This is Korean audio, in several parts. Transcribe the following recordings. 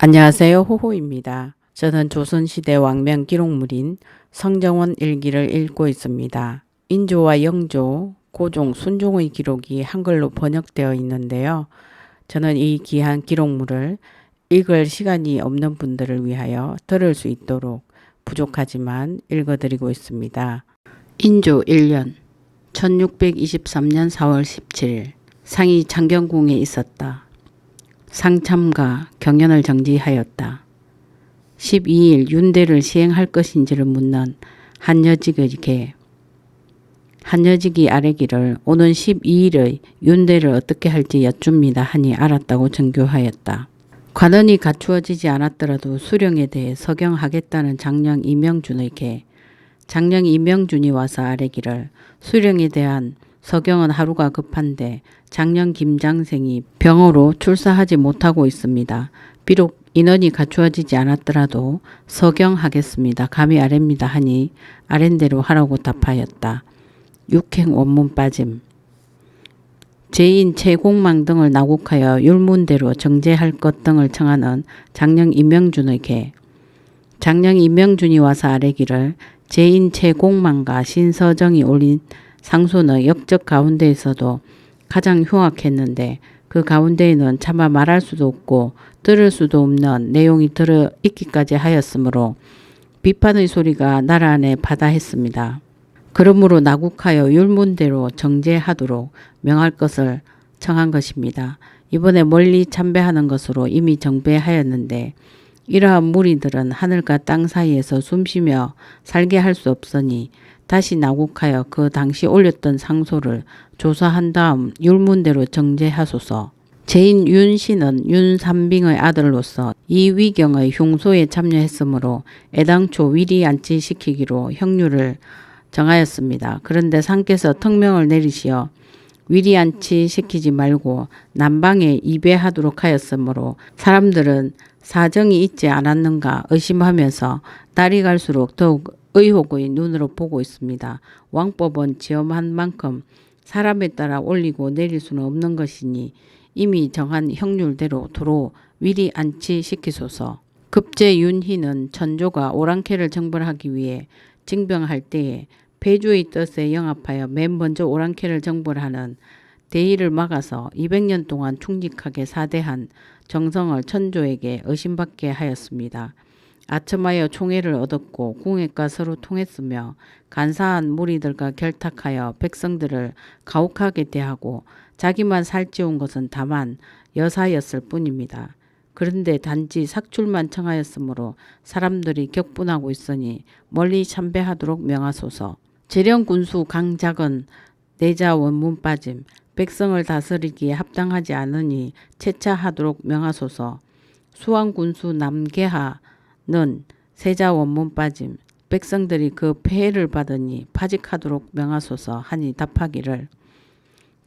안녕하세요. 호호입니다. 저는 조선시대 왕명 기록물인 성정원 일기를 읽고 있습니다. 인조와 영조, 고종, 순종의 기록이 한글로 번역되어 있는데요. 저는 이 귀한 기록물을 읽을 시간이 없는 분들을 위하여 들을 수 있도록 부족하지만 읽어드리고 있습니다. 인조 1년 1623년 4월 17일 상이 창경궁에 있었다. 상참과 경연을 정지하였다. 12일 윤대를 시행할 것인지를 묻는 한여직에게 한여직이 아뢰기를 오는 12일의 윤대를 어떻게 할지 여쭙니다 하니 알았다고 정교하였다. 관원이 갖추어지지 않았더라도 수령에 대해 서경하겠다는 장령 이명준에게 장령 이명준이 와서 아뢰기를 수령에 대한 서경은 하루가 급한데 장령 김장생이 병으로 출사하지 못하고 있습니다. 비록 인원이 갖추어지지 않았더라도 서경하겠습니다. 감히 아랩니다 하니 아랜대로 하라고 답하였다. 육행 원문 빠짐. 제인 채공망 등을 나곡하여 율문대로 정제할 것 등을 청하는 장령 이명준에게 장령 이명준이 와서 아뢰기를 제인 채공망과 신서정이 올린 상소는 역적 가운데에서도 가장 흉악했는데 그 가운데에는 차마 말할 수도 없고 들을 수도 없는 내용이 들어 있기까지 하였으므로 비판의 소리가 나라 안에 바다했습니다. 그러므로 나국하여 율문대로 정제하도록 명할 것을 청한 것입니다. 이번에 멀리 참배하는 것으로 이미 정배하였는데 이러한 무리들은 하늘과 땅 사이에서 숨쉬며 살게 할 수 없으니 다시 나국하여 그 당시 올렸던 상소를 조사한 다음 율문대로 정제하소서. 제인 윤씨는 윤삼빙의 아들로서 이 위경의 흉소에 참여했으므로 애당초 위리안치 시키기로 형률을 정하였습니다. 그런데 상께서 특명을 내리시어 위리안치 시키지 말고 남방에 이배하도록 하였으므로 사람들은 사정이 있지 않았는가 의심하면서 날이 갈수록 더욱 의혹의 눈으로 보고 있습니다. 왕법은 지엄한 만큼 사람에 따라 올리고 내릴 수는 없는 것이니 이미 정한 형률대로 도로 위리 안치시키소서. 급제 윤희는 천조가 오랑캐를 정벌하기 위해 징병할 때에 배주의 뜻에 영합하여 맨 먼저 오랑캐를 정벌하는 대의를 막아서 200년 동안 충직하게 사대한 정성을 천조에게 의심받게 하였습니다. 아첨하여 총애를 얻었고 궁예과 서로 통했으며 간사한 무리들과 결탁하여 백성들을 가혹하게 대하고 자기만 살찌운 것은 다만 여사였을 뿐입니다. 그런데 단지 삭출만 청하였으므로 사람들이 격분하고 있으니 멀리 참배하도록 명하소서. 재령군수 강작은 내자 원문 빠짐. 백성을 다스리기에 합당하지 않으니 채차하도록 명하소서. 수왕군수 남계하 는 세자 원문 빠짐. 백성들이 그 폐해를 받으니 파직하도록 명하소서 하니 답하기를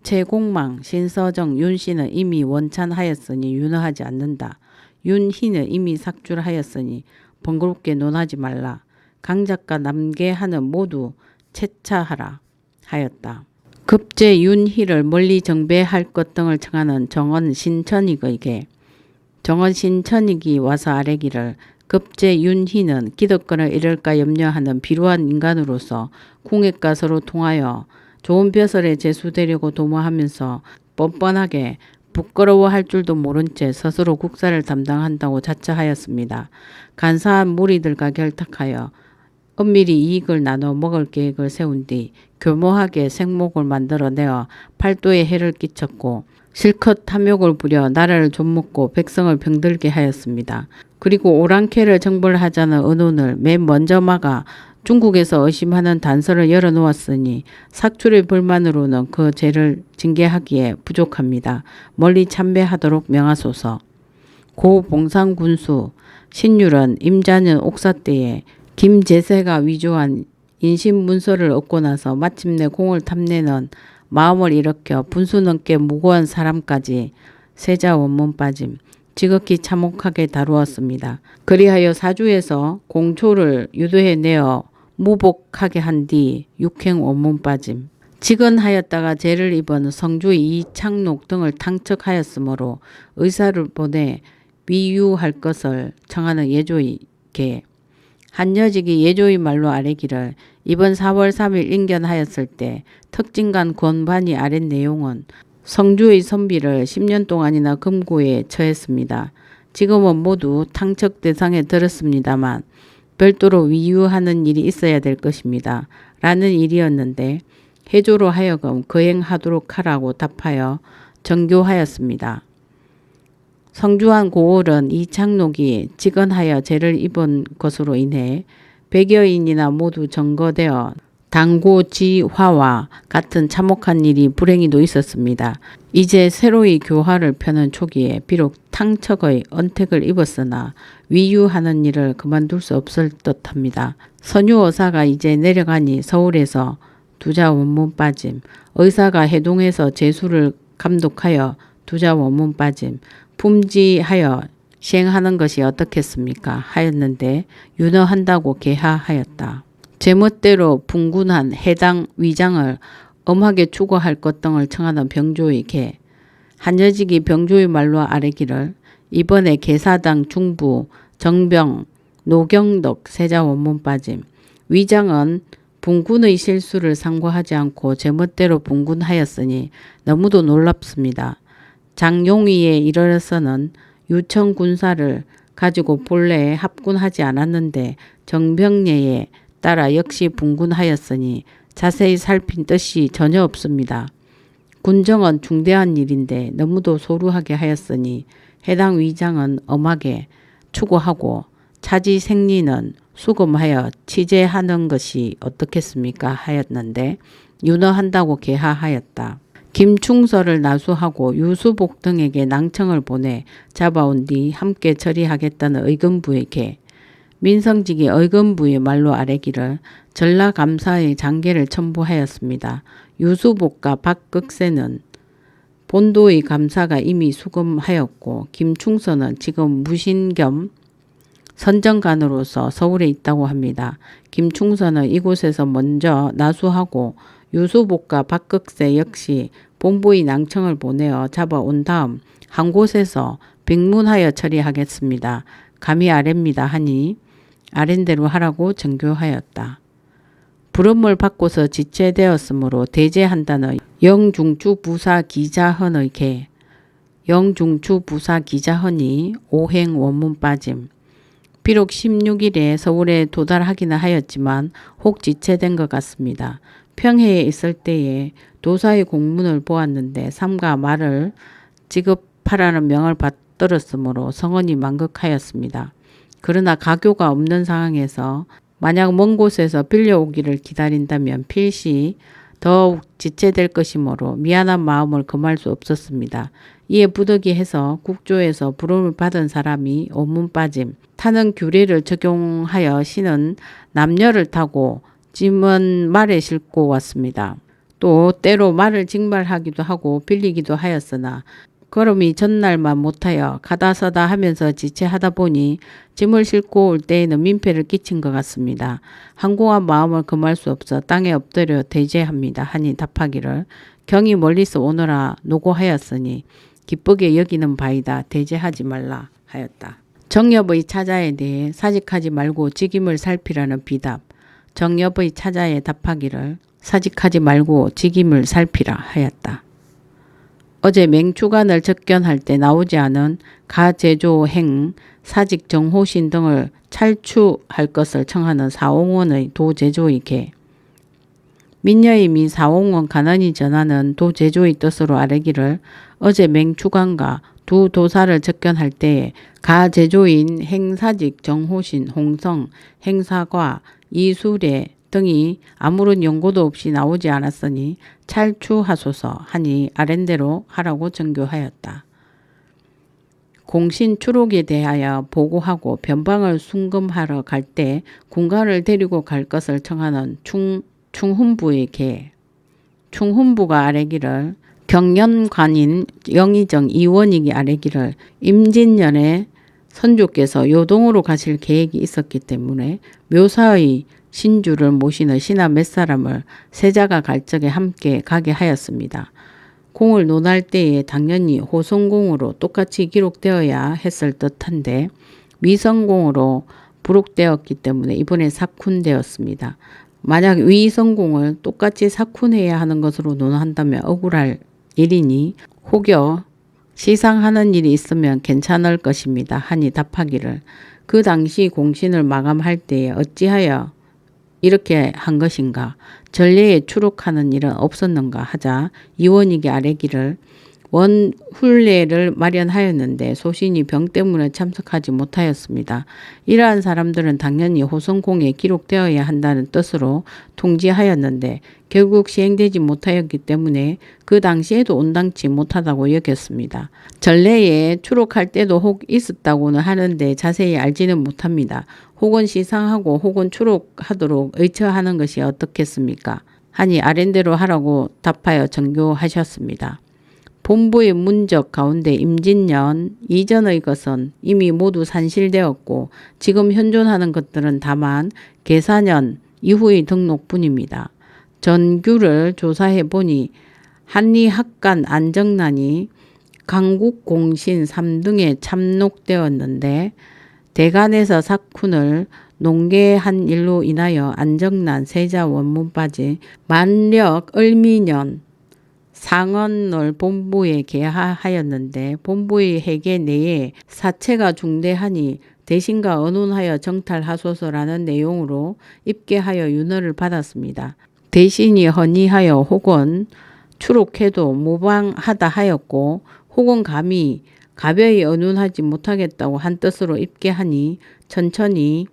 채공망 신서정 윤씨는 이미 원찬하였으니 윤허하지 않는다. 윤희는 이미 삭출하였으니 번거롭게 논하지 말라. 강작과 남계하는 모두 채차하라 하였다. 급제 윤희를 멀리 정배할 것 등을 청하는 정원 신천익에게 정원 신천익이 와서 아뢰기를 급제 윤희는 기득권을 잃을까 염려하는 비루한 인간으로서 궁예과 서로 통하여 좋은 벼슬에 제수되려고 도모하면서 뻔뻔하게 부끄러워할 줄도 모른 채 스스로 국사를 담당한다고 자처하였습니다. 간사한 무리들과 결탁하여 은밀히 이익을 나눠 먹을 계획을 세운 뒤 교모하게 생목을 만들어내어 팔도에 해를 끼쳤고 실컷 탐욕을 부려 나라를 좀먹고 백성을 병들게 하였습니다. 그리고 오랑캐를 정벌하자는 의논을 맨 먼저 막아 중국에서 의심하는 단서를 열어놓았으니 삭출의 불만으로는 그 죄를 징계하기에 부족합니다. 멀리 참배하도록 명하소서. 고 봉상군수 신율은 임자년 옥사 때에 김제세가 위조한 인신문서를 얻고 나서 마침내 공을 탐내는 마음을 일으켜 분수 넘게 무고한 사람까지 세자 원문 빠짐. 지극히 참혹하게 다루었습니다. 그리하여 사주에서 공초를 유도해내어 무복하게 한 뒤 육행 원문 빠짐. 직언하였다가 죄를 입은 성주 이창록 등을 탕척하였으므로 의사를 보내 위유할 것을 청하는 예조의 개. 한여직이 예조의 말로 아뢰기를 이번 4월 3일 인견하였을 때 특징간 권반이 아랫 내용은 성주의 선비를 10년 동안이나 금고에 처했습니다. 지금은 모두 탕척 대상에 들었습니다만 별도로 위유하는 일이 있어야 될 것입니다. 라는 일이었는데 해조로 하여금 거행하도록 하라고 답하여 정교하였습니다. 성주한 고을은 이 창록이 직언하여 죄를 입은 것으로 인해 100여인이나 모두 점거되어 당고지화와 같은 참혹한 일이 불행히도 있었습니다. 이제 새로이 교화를 펴는 초기에 비록 탕척의 언택을 입었으나 위유하는 일을 그만둘 수 없을 듯합니다. 선유어사가 이제 내려가니 서울에서 두자 원문 빠짐, 의사가 해동해서 제수를 감독하여 두자 원문 빠짐, 품지하여 시행하는 것이 어떻겠습니까? 하였는데 윤허한다고 계하하였다. 제멋대로 분군한 해당 위장을 엄하게 추구할 것 등을 청하는 병조의 개. 한여직이 병조의 말로 아뢰기를 이번에 개사당 중부 정병 노경덕 세자 원문 빠짐. 위장은 분군의 실수를 상고하지 않고 제멋대로 분군하였으니 너무도 놀랍습니다. 장용위에 이르러서는 유청 군사를 가지고 본래에 합군하지 않았는데 정병례에 따라 역시 분군하였으니 자세히 살핀 뜻이 전혀 없습니다. 군정은 중대한 일인데 너무도 소루하게 하였으니 해당 위장은 엄하게 추구하고 차지 생리는 수금하여 치제하는 것이 어떻겠습니까? 하였는데 윤허한다고 계하하였다. 김충서를 나수하고 유수복 등에게 낭청을 보내 잡아온 뒤 함께 처리하겠다는 의금부에게 민성직이 의금부의 말로 아뢰기를 전라감사의 장계를 첨부하였습니다. 유수복과 박극세는 본도의 감사가 이미 수금하였고 김충서는 지금 무신 겸 선정관으로서 서울에 있다고 합니다. 김충서는 이곳에서 먼저 나수하고 유수복과 박극세 역시 본부의 낭청을 보내어 잡아온 다음 한 곳에서 빅문하여 처리하겠습니다. 감히 아랩니다 하니 아랜대로 하라고 정교하였다. 부름을 받고서 지체되었으므로 대제한다는 영중추 부사 기자헌의 개. 영중추 부사 기자헌이 오행 원문 빠짐. 비록 16일에 서울에 도달하기는 하였지만 혹 지체된 것 같습니다. 평해에 있을 때에 도사의 공문을 보았는데 삼가 말을 지급하라는 명을 받들었으므로 성언이 만극하였습니다. 그러나 가교가 없는 상황에서 만약 먼 곳에서 빌려오기를 기다린다면 필시 더욱 지체될 것이므로 미안한 마음을 금할 수 없었습니다. 이에 부득이해서 국조에서 부름을 받은 사람이 오문 빠짐, 타는 규례를 적용하여 신은 남녀를 타고 짐은 말에 싣고 왔습니다. 또 때로 말을 직말하기도 하고 빌리기도 하였으나 걸음이 전날만 못하여 가다 서다 하면서 지체하다 보니 짐을 싣고 올 때에는 민폐를 끼친 것 같습니다. 항공한 마음을 금할 수 없어 땅에 엎드려 대제합니다. 하니 답하기를 경이 멀리서 오너라 노고하였으니 기쁘게 여기는 바이다. 대제하지 말라 하였다. 정엽의 차자에 대해 사직하지 말고 직임을 살피라는 비답. 정엽의 차자에 답하기를 사직하지 말고 직임을 살피라 하였다. 어제 맹추관을 접견할 때 나오지 않은 가제조 행, 사직 정호신 등을 찰추할 것을 청하는 사홍원의 도제조의 개. 민녀의 미 사홍원 간언이 전하는 도제조의 뜻으로 아뢰기를 어제 맹추관과 두 도사를 접견할 때에 가제조인 행사직 정호신, 홍성, 행사과 이수례 등이 아무런 연고도 없이 나오지 않았으니 찰추하소서 하니 아랜대로 하라고 정교하였다. 공신 추록에 대하여 보고하고 변방을 순금하러 갈 때 군관을 데리고 갈 것을 청하는 충훈부의 개. 충훈부가 아뢰기를 경연관인 영의정 이원익이 아뢰기를 임진년에 선조께서 요동으로 가실 계획이 있었기 때문에 묘사의 신주를 모시는 신하 몇 사람을 세자가 갈 적에 함께 가게 하였습니다. 공을 논할 때에 당연히 호성공으로 똑같이 기록되어야 했을 듯한데 위성공으로 부록되었기 때문에 이번에 삭훈되었습니다. 만약 위성공을 똑같이 삭훈해야 하는 것으로 논한다면 억울할 일이니 혹여 시상하는 일이 있으면 괜찮을 것입니다. 하니 답하기를 그 당시 공신을 마감할 때에 어찌하여 이렇게 한 것인가? 전례에 추록하는 일은 없었는가 하자 이원익이 아뢰기를 원 훈례를 마련하였는데 소신이 병 때문에 참석하지 못하였습니다. 이러한 사람들은 당연히 호성공에 기록되어야 한다는 뜻으로 통지하였는데 결국 시행되지 못하였기 때문에 그 당시에도 온당치 못하다고 여겼습니다. 전례에 추록할 때도 혹 있었다고는 하는데 자세히 알지는 못합니다. 혹은 시상하고 혹은 추록하도록 의처하는 것이 어떻겠습니까? 하니 아랜대로 하라고 답하여 정교하셨습니다. 본부의 문적 가운데 임진년 이전의 것은 이미 모두 산실되었고 지금 현존하는 것들은 다만 계사년 이후의 등록뿐입니다. 전규를 조사해 보니 한리학간 안정난이 강국공신 3등에 참록되었는데 대간에서 삭훈을 농계한 일로 인하여 안정난 세자 원문 빠지 만력 을미년 상언을 본부에 계하하였는데 본부의 회계 내에 사체가 중대하니 대신과 언론하여 정탈하소서라는 내용으로 입계하여 윤허를 받았습니다. 대신이 헌의하여 혹은 추록해도 모방하다 하였고 혹은 감히 가벼이 언론하지 못하겠다고 한 뜻으로 입계하니 천천히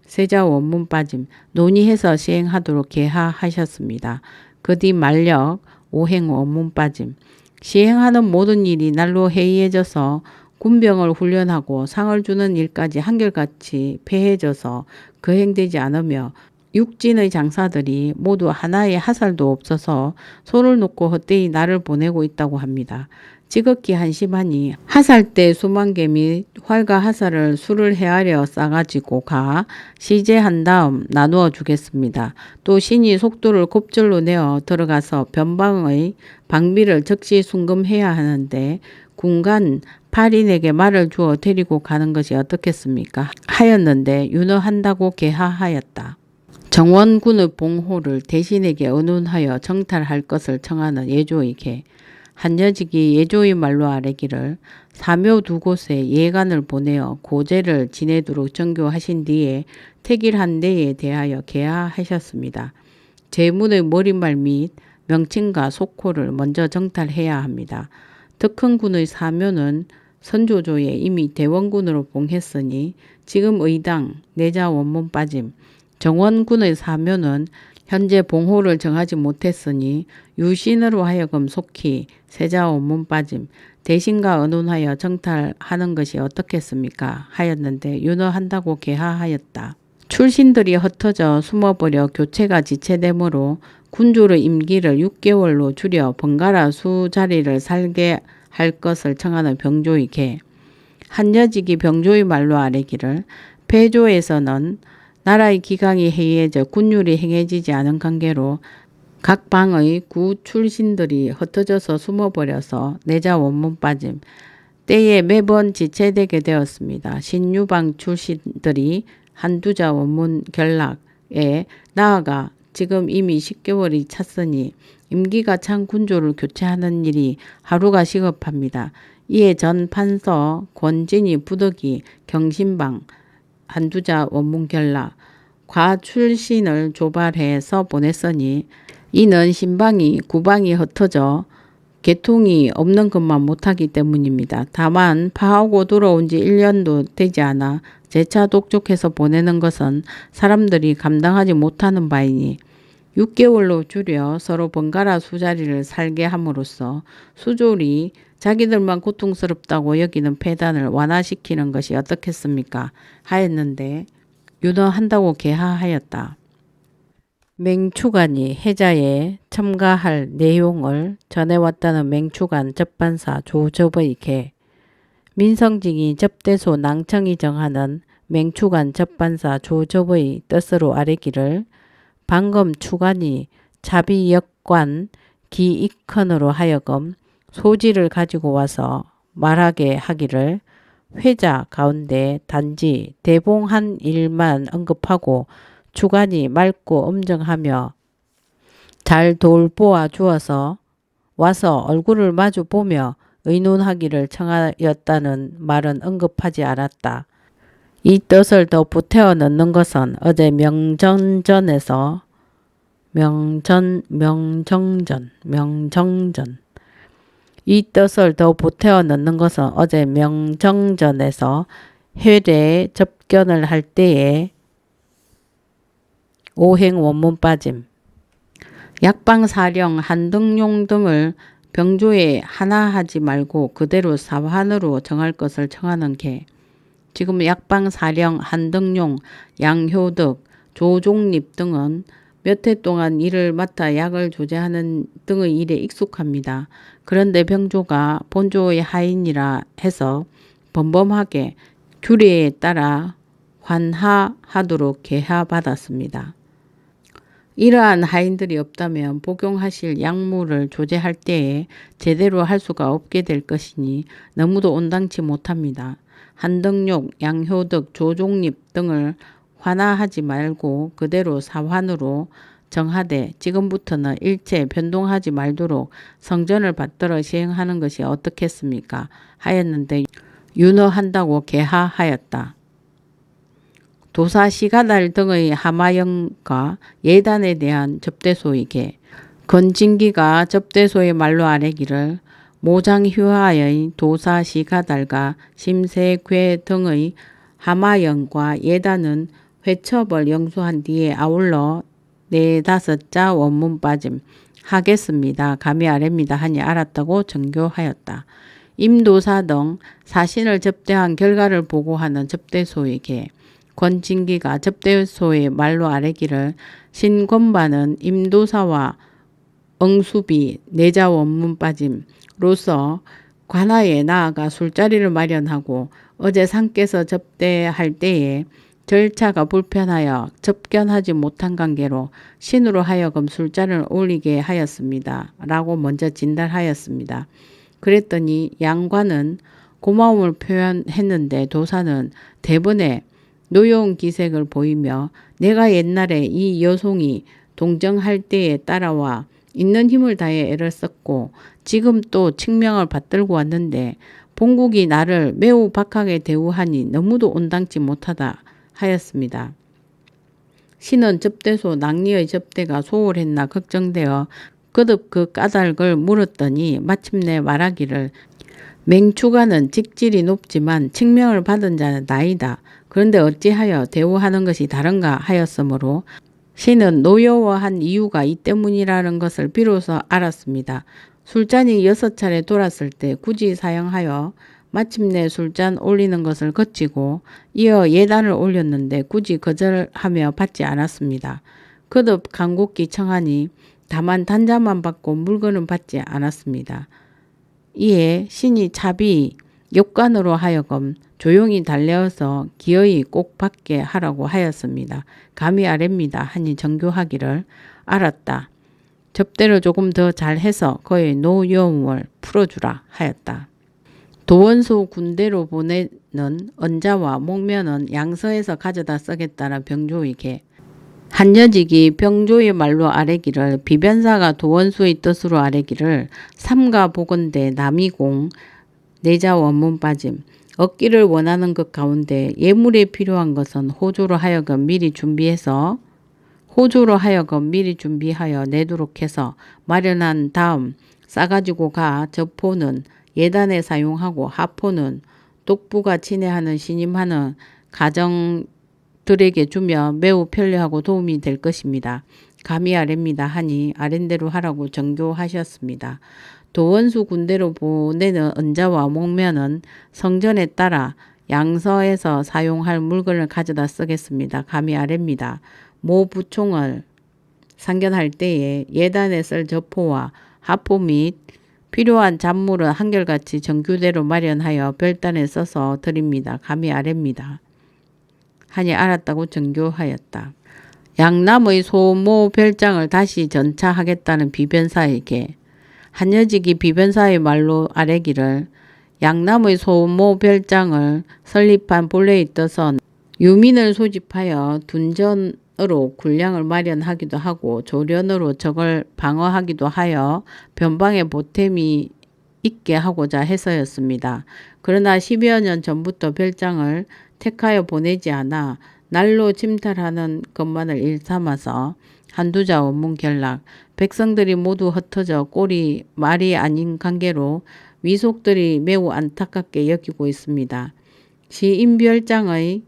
세자 원문 빠짐 논의해서 시행하도록 계하하셨습니다. 그 뒤 만력 오행 원문 빠짐 시행하는 모든 일이 날로 해이해져서 군병을 훈련하고 상을 주는 일까지 한결같이 폐해져서 거행되지 않으며 육진의 장사들이 모두 하나의 하살도 없어서 손을 놓고 헛되이 날을 보내고 있다고 합니다. 지극히 한심하니 하살 때 수만 개 및 활과 하살을 수를 헤아려 싸가지고 가 시제한 다음 나누어 주겠습니다. 또 신이 속도를 곱절로 내어 들어가서 변방의 방비를 즉시 순금해야 하는데 군간 8인에게 말을 주어 데리고 가는 것이 어떻겠습니까? 하였는데 윤허한다고 계하하였다. 정원군의 봉호를 대신에게 언운하여 정탈할 것을 청하는 예조의 계 한여직이 예조의 말로 아뢰기를 사묘 두 곳에 예간을 보내어 고제를 지내도록 정교하신 뒤에 택일한 데에 대하여 계하하셨습니다. 제문의 머릿말 및 명칭과 속호를 먼저 정탈해야 합니다. 덕흥군의 사묘는 선조조에 이미 대원군으로 봉했으니 지금 의당 내자 원문 빠짐 정원군의 사묘는 현재 봉호를 정하지 못했으니 유신으로 하여금 속히 세자 원문 빠짐 대신과 언론하여 정탈하는 것이 어떻겠습니까? 하였는데 윤허한다고 계하하였다. 출신들이 흩어져 숨어버려 교체가 지체되므로 군주의 임기를 6개월로 줄여 번갈아 수자리를 살게 할 것을 청하는 병조의 계 한여직이 병조의 말로 아뢰기를 폐조에서는 나라의 기강이 해이해져 군율이 행해지지 않은 관계로 각 방의 구 출신들이 흩어져서 숨어버려서 내자 원문 빠짐 때에 매번 지체되게 되었습니다. 신유방 출신들이 한두자 원문 결락에 나아가 지금 이미 10개월이 찼으니 임기가 찬 군주를 교체하는 일이 하루가 시급합니다. 이에 전 판서 권진이 부득이 경신방 한두자 원문 결락 과 출신을 조발해서 보냈으니 이는 신방이 구방이 흩어져 개통이 없는 것만 못하기 때문입니다. 다만 파하고 돌아온 지 1년도 되지 않아 재차 독촉해서 보내는 것은 사람들이 감당하지 못하는 바이니 6개월로 줄여 서로 번갈아 수자리를 살게 함으로써 수졸이 자기들만 고통스럽다고 여기는 폐단을 완화시키는 것이 어떻겠습니까? 하였는데 윤허한다고 계하하였다. 맹추관이 해자에 첨가할 내용을 전해왔다는 맹추관 접반사 조접의 계 민성직이 접대소 낭청이 정하는 맹추관 접반사 조접의 뜻으로 아뢰기를 방금 추관이 자비역관 기익헌으로 하여금 소지를 가지고 와서 말하게 하기를 회자 가운데 단지 대봉한 일만 언급하고 주관이 맑고 엄정하며 잘 돌보아 주어서 와서 얼굴을 마주 보며 의논하기를 청하였다는 말은 언급하지 않았다. 이 뜻을 더 보태어 넣는 것은 어제 명정전에서 이 뜻을 더 보태어 넣는 것은 어제 명정전에서 회례 접견을 할 때에 오행 원문 빠짐. 약방사령 한등용 등을 병조에 하나 하지 말고 그대로 사환으로 정할 것을 청하는 게 지금 약방사령 한등용 양효득 조종립 등은 몇 해 동안 일을 맡아 약을 조제하는 등의 일에 익숙합니다. 그런데 병조가 본조의 하인이라 해서 범범하게 규례에 따라 환하하도록 계하받았습니다. 이러한 하인들이 없다면 복용하실 약물을 조제할 때에 제대로 할 수가 없게 될 것이니 너무도 온당치 못합니다. 한등용, 양효득, 조종립 등을 환하하지 말고 그대로 사환으로 정하되 지금부터는 일체 변동하지 말도록 성전을 받들어 시행하는 것이 어떻겠습니까? 하였는데 윤허한다고 계하하였다. 도사시가달 등의 하마영과 예단에 대한 접대소이게 건진기가 접대소의 말로 아뢰기를 모장휴하의 도사시가달과 심세괴 등의 하마영과 예단은 회첩을 영수한 뒤에 아울러 4-5자 원문 빠짐 하겠습니다. 감히 아랩니다 하니 알았다고 정교하였다. 임도사 등 사신을 접대한 결과를 보고하는 접대소에게 권진기가 접대소의 말로 아뢰기를 신권반은 임도사와 응수비 4자 원문 빠짐로서 관하에 나아가 술자리를 마련하고 어제 상께서 접대할 때에 절차가 불편하여 접견하지 못한 관계로 신으로 하여금 술자를 올리게 하였습니다. 라고 먼저 진달하였습니다. 그랬더니 양관은 고마움을 표현했는데 도사는 대번에 노여운 기색을 보이며 내가 옛날에 이 여송이 동정할 때에 따라와 있는 힘을 다해 애를 썼고 지금 또 칙명을 받들고 왔는데 본국이 나를 매우 박하게 대우하니 너무도 온당치 못하다 하였습니다. 신은 접대소 낭리의 접대가 소홀했나 걱정되어 거듭 그 까닭을 물었더니 마침내 말하기를 맹추가는 직질이 높지만 칙명을 받은 자는 나이다. 그런데 어찌하여 대우하는 것이 다른가 하였으므로 신은 노여워한 이유가 이 때문이라는 것을 비로소 알았습니다. 술잔이 6차례 돌았을 때 굳이 사용하여 마침내 술잔 올리는 것을 거치고 이어 예단을 올렸는데 굳이 거절하며 받지 않았습니다. 거듭 간곡히 청하니 다만 단자만 받고 물건은 받지 않았습니다. 이에 신이 차비 역관으로 하여금 조용히 달래어서 기어이 꼭 받게 하라고 하였습니다. 감히 아랩니다 하니 정교하기를 알았다. 접대를 조금 더 잘해서 그의 노여움을 풀어주라 하였다. 도원소 군대로 보내는 언자와 목면은 양서에서 가져다 쓰겠다는 병조에게 한여직이 병조의 말로 아뢰기를 비변사가 도원수의 뜻으로 아뢰기를 삼가 보건대 남이공 4자 원문 빠짐 얻기를 원하는 것 가운데 예물에 필요한 것은 호조로 하여금 미리 준비하여 내도록 해서 마련한 다음 싸가지고 가 저포는 예단에 사용하고 하포는 독부가 친애하는 신임하는 가정들에게 주며 매우 편리하고 도움이 될 것입니다. 감히 아랩니다 하니 아랜대로 하라고 정교하셨습니다. 도원수 군대로 보내는 언자와 목면은 성전에 따라 양서에서 사용할 물건을 가져다 쓰겠습니다. 감히 아랩니다. 모 부총을 상견할 때에 예단에 쓸 저포와 하포 및 필요한 잡물은 한결같이 정규대로 마련하여 별단에 써서 드립니다. 감히 아랩니다. 하니 알았다고 정교하였다. 양남의 소모 별장을 다시 전차하겠다는 비변사에게 한여직이 비변사의 말로 아뢰기를 양남의 소모별장을 설립한 본래에 떠서 유민을 소집하여 둔전으로 군량을 마련하기도 하고 조련으로 적을 방어하기도 하여 변방에 보탬이 있게 하고자 해서였습니다. 그러나 10여 년 전부터 별장을 택하여 보내지 않아 날로 침탈하는 것만을 일삼아서 한두자 원문 결락, 백성들이 모두 흩어져 꼴이 말이 아닌 관계로 위속들이 매우 안타깝게 여기고 있습니다. 시인별장의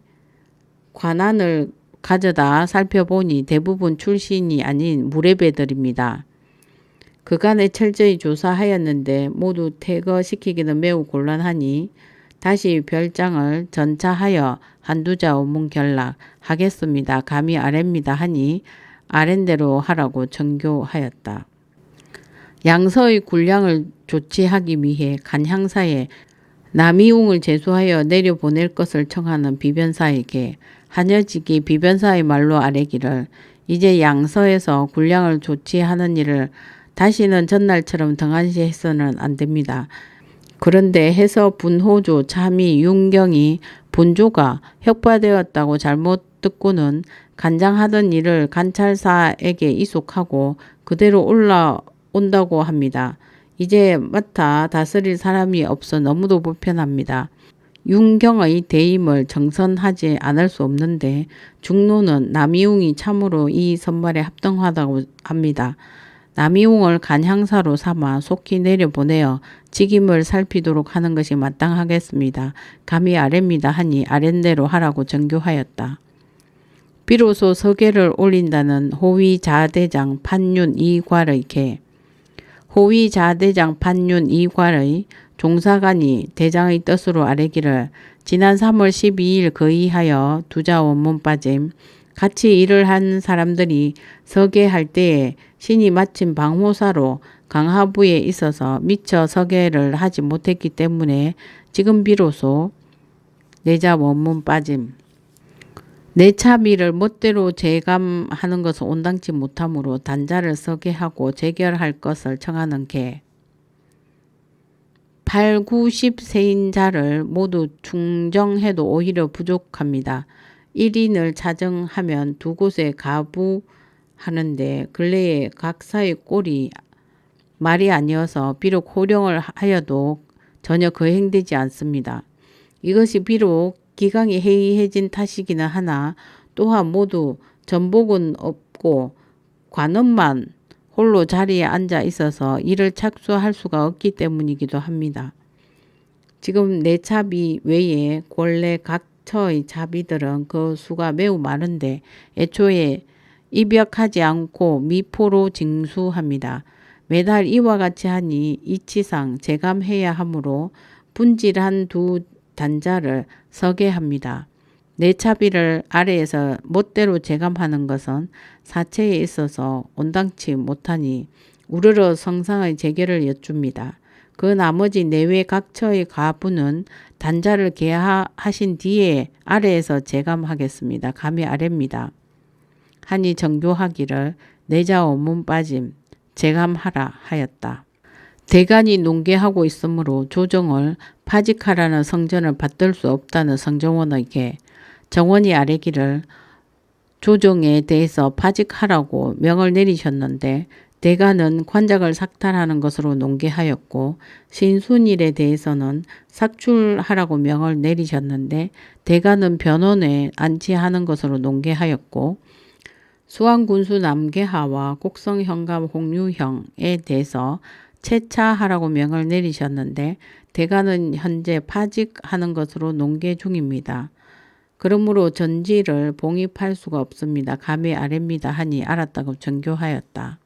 관한을 가져다 살펴보니 대부분 출신이 아닌 무례배들입니다. 그간에 철저히 조사하였는데 모두 퇴거시키기는 매우 곤란하니 다시 별장을 전차하여 한두자 원문 결락하겠습니다. 감히 아뢰입니다 하니 아랜대로 하라고 정교하였다. 양서의 군량을 조치하기 위해 간향사에 남이웅을 제수하여 내려보낼 것을 청하는 비변사에게 한여직이 비변사의 말로 아뢰기를 이제 양서에서 군량을 조치하는 일을 다시는 전날처럼 등한시해서는 안 됩니다. 그런데 해서 분호조, 참의, 윤경이 분조가 혁파되었다고 잘못 듣고는 간장하던 일을 관찰사에게 이속하고 그대로 올라온다고 합니다. 이제 맡아 다스릴 사람이 없어 너무도 불편합니다. 윤경의 대임을 정선하지 않을 수 없는데 중노는 남이웅이 참으로 이 선발에 합당하다고 합니다. 남이웅을 간향사로 삼아 속히 내려보내어 직임을 살피도록 하는 것이 마땅하겠습니다. 감히 아뢰입니다 하니 아랜대로 하라고 정교하였다. 비로소 서계를 올린다는 호위자대장 판윤 이괄의 개. 호위자대장 판윤 이괄의 종사관이 대장의 뜻으로 아뢰기를 지난 3월 12일 거의하여 두자 원문 빠짐. 같이 일을 한 사람들이 서계할 때에 신이 마침 방호사로 강하부에 있어서 미처 서계를 하지 못했기 때문에 지금 비로소 내자 원문 빠짐. 내차비를 멋대로 제감하는 것은 온당치 못하므로 단자를 서계하고 재결할 것을 청하는 개. 8, 90세인 자를 모두 충정해도 오히려 부족합니다. 1인을 차정하면 두 곳에 가부하는데 근래에 각사의 꼴이 말이 아니어서 비록 호령을 하여도 전혀 거행되지 않습니다. 이것이 비록 기강이 해이해진 탓이기는 하나 또한 모두 전복은 없고 관원만 홀로 자리에 앉아 있어서 이를 착수할 수가 없기 때문이기도 합니다. 지금 내차비 외에 본래 각처의 차비들은 그 수가 매우 많은데 애초에 입역하지 않고 미포로 징수합니다. 매달 이와 같이 하니 이치상 제감해야 하므로 분질한 두 단자를 서계합니다. 내차비를 아래에서 멋대로 제감하는 것은 사체에 있어서 온당치 못하니 우르르 성상의 재결을 여쭙니다. 그 나머지 내외 각처의 가부는 단자를 개하신 뒤에 아래에서 제감하겠습니다. 감히 아래입니다. 하니 정교하기를 내자 원문 빠짐 제감하라 하였다. 대간이 농계하고 있으므로 조정을 파직하라는 성전을 받들 수 없다는 성정원에게 정원이 아뢰기를 조정에 대해서 파직하라고 명을 내리셨는데 대간은 관작을 삭탈하는 것으로 농계하였고 신순일에 대해서는 삭출하라고 명을 내리셨는데 대간은 변원에 안치하는 것으로 농계하였고 수왕군수 남계하와 곡성현감 홍유형에 대해서 채차하라고 명을 내리셨는데 대간은 현재 파직하는 것으로 농계 중입니다. 그러므로 전지를 봉입할 수가 없습니다. 감히 아뢰입니다 하니 알았다고 정교하였다.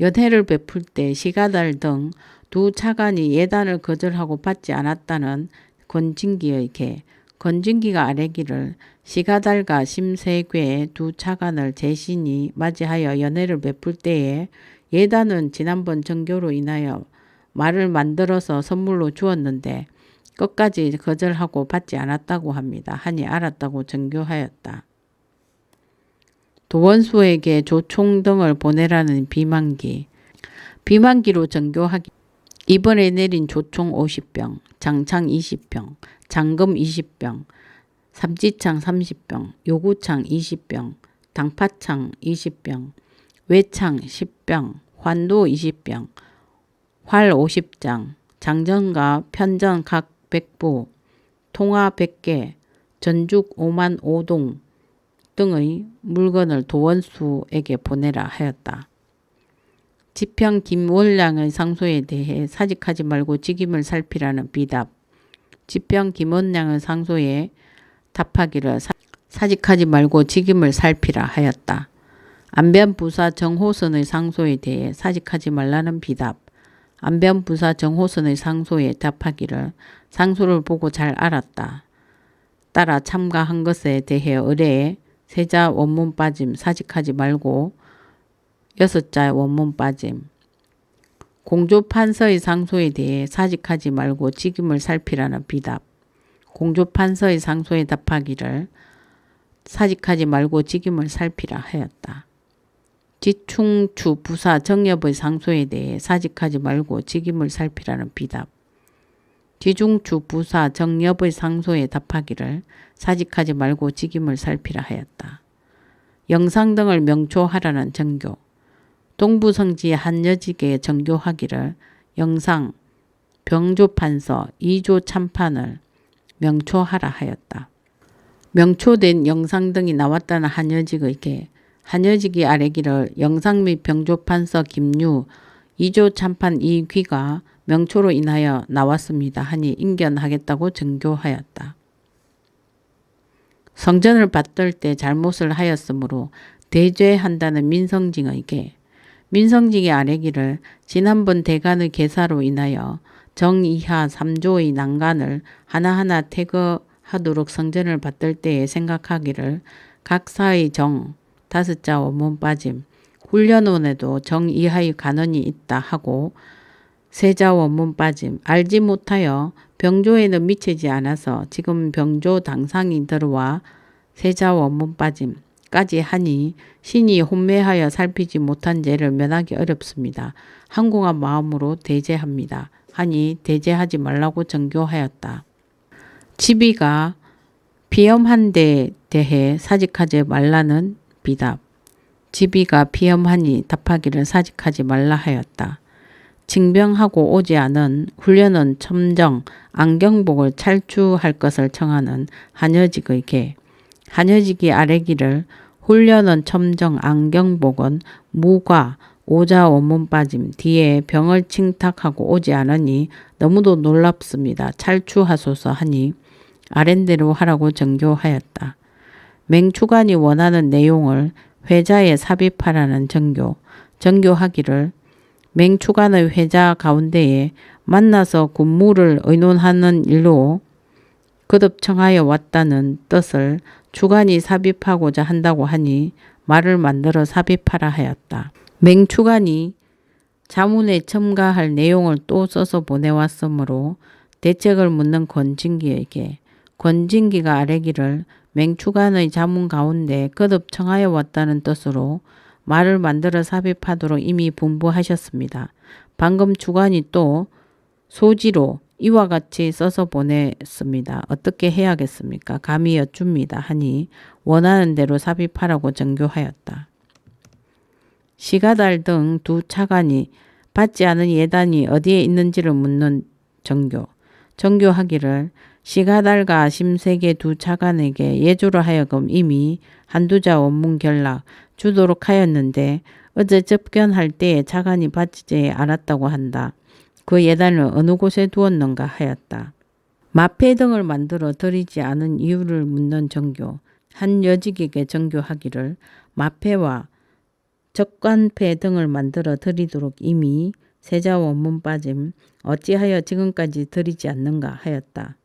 연회를 베풀 때 시가달 등 두 차관이 예단을 거절하고 받지 않았다는 권진기의 개. 권진기가 아뢰기를 시가달과 심세괴 두 차관을 제신이 맞이하여 연회를 베풀 때에 예단은 지난번 정교로 인하여 말을 만들어서 선물로 주었는데 끝까지 거절하고 받지 않았다고 합니다. 하니 알았다고 정교하였다. 도원수에게 조총 등을 보내라는 비만기. 비만기로 정교하기. 이번에 내린 조총 50병, 장창 20병, 장금 20병, 삼지창 30병, 요구창 20병, 당파창 20병, 외창 10병, 환도 20병, 활 50장, 장전과 편전 각 100부, 통화 100개, 전죽 5만 5동 등의 물건을 도원수에게 보내라 하였다. 지평 김원량의 상소에 대해 사직하지 말고 직임을 살피라는 비답. 지평 김원량의 상소에 답하기를 사직하지 말고 직임을 살피라 하였다. 안변부사 정호선의 상소에 대해 사직하지 말라는 비답. 안변부사 정호선의 상소에 답하기를 상소를 보고 잘 알았다. 따라 참가한 것에 대해 의뢰에 세자 원문 빠짐 사직하지 말고 6자 원문 빠짐. 공조판서의 상소에 대해 사직하지 말고 직임을 살피라는 비답. 공조판서의 상소에 답하기를 사직하지 말고 직임을 살피라 하였다. 지충추 부사 정엽의 상소에 대해 사직하지 말고 직임을 살피라는 비답. 지중추 부사 정엽의 상소에 답하기를 사직하지 말고 직임을 살피라 하였다. 영상 등을 명초하라는 정교. 동부성지 한여직에 정교하기를 영상, 병조판서, 2조 참판을 명초하라 하였다. 명초된 영상 등이 나왔다는 한여직에게 한여직이 아뢰기를 영상 및 병조판서 김유, 2조 참판 이 귀가 명초로 인하여 나왔습니다 하니 인견하겠다고 정교하였다. 성전을 받들 때 잘못을 하였으므로 대죄한다는 민성징에게 민성징이 아뢰기를 지난번 대간의 계사로 인하여 정이하 3조의 난간을 하나하나 태거하도록 성전을 받들 때에 생각하기를 각사의 정 5자 원문 빠짐 훈련원에도 정 이하의 간언이 있다 하고 세자 원문 빠짐 알지 못하여 병조에는 미치지 않아서 지금 병조 당상이 들어와 세자 원문 빠짐까지 하니 신이 혼매하여 살피지 못한 죄를 면하기 어렵습니다. 항공한 마음으로 대제합니다. 하니 대제하지 말라고 정교하였다. 지비가 비염한 데 대해 사직하지 말라는 비답. 지비가 비염하니 답하기를 사직하지 말라 하였다. 징병하고 오지 않은 훈련은 첨정 안경복을 찰주할 것을 청하는 한여직에게 한여직이 아뢰기를 훈련은 첨정 안경복은 무과 오자 원문 빠짐 뒤에 병을 칭탁하고 오지 않으니 너무도 놀랍습니다. 찰주하소서 하니 아랜대로 하라고 정교하였다. 맹추관이 원하는 내용을 회자에 삽입하라는 정교. 정교하기를 맹추관의 회자 가운데에 만나서 군무를 의논하는 일로 거듭 청하여 왔다는 뜻을 추관이 삽입하고자 한다고 하니 말을 만들어 삽입하라 하였다. 맹추관이 자문에 첨가할 내용을 또 써서 보내왔으므로 대책을 묻는 권진기에게 권진기가 아뢰기를 맹추관의 자문 가운데 거듭 청하여 왔다는 뜻으로 말을 만들어 삽입하도록 이미 분부하셨습니다. 방금 추관이 또 소지로 이와 같이 써서 보냈습니다. 어떻게 해야겠습니까? 감히 여쭙니다 하니 원하는 대로 삽입하라고 정교하였다. 시가달 등 두 차관이 받지 않은 예단이 어디에 있는지를 묻는 정교. 정교하기를 시가달과 심세계 두 차관에게 예조로 하여금 이미 한두자 원문 결락 주도록 하였는데 어제 접견할 때에 차관이 받지 않았다고 한다. 그 예단을 어느 곳에 두었는가 하였다. 마패 등을 만들어 드리지 않은 이유를 묻는 정교. 한 여직에게 정교하기를 마패와 적관패 등을 만들어 드리도록 이미 세자 원문 빠짐 어찌하여 지금까지 드리지 않는가 하였다.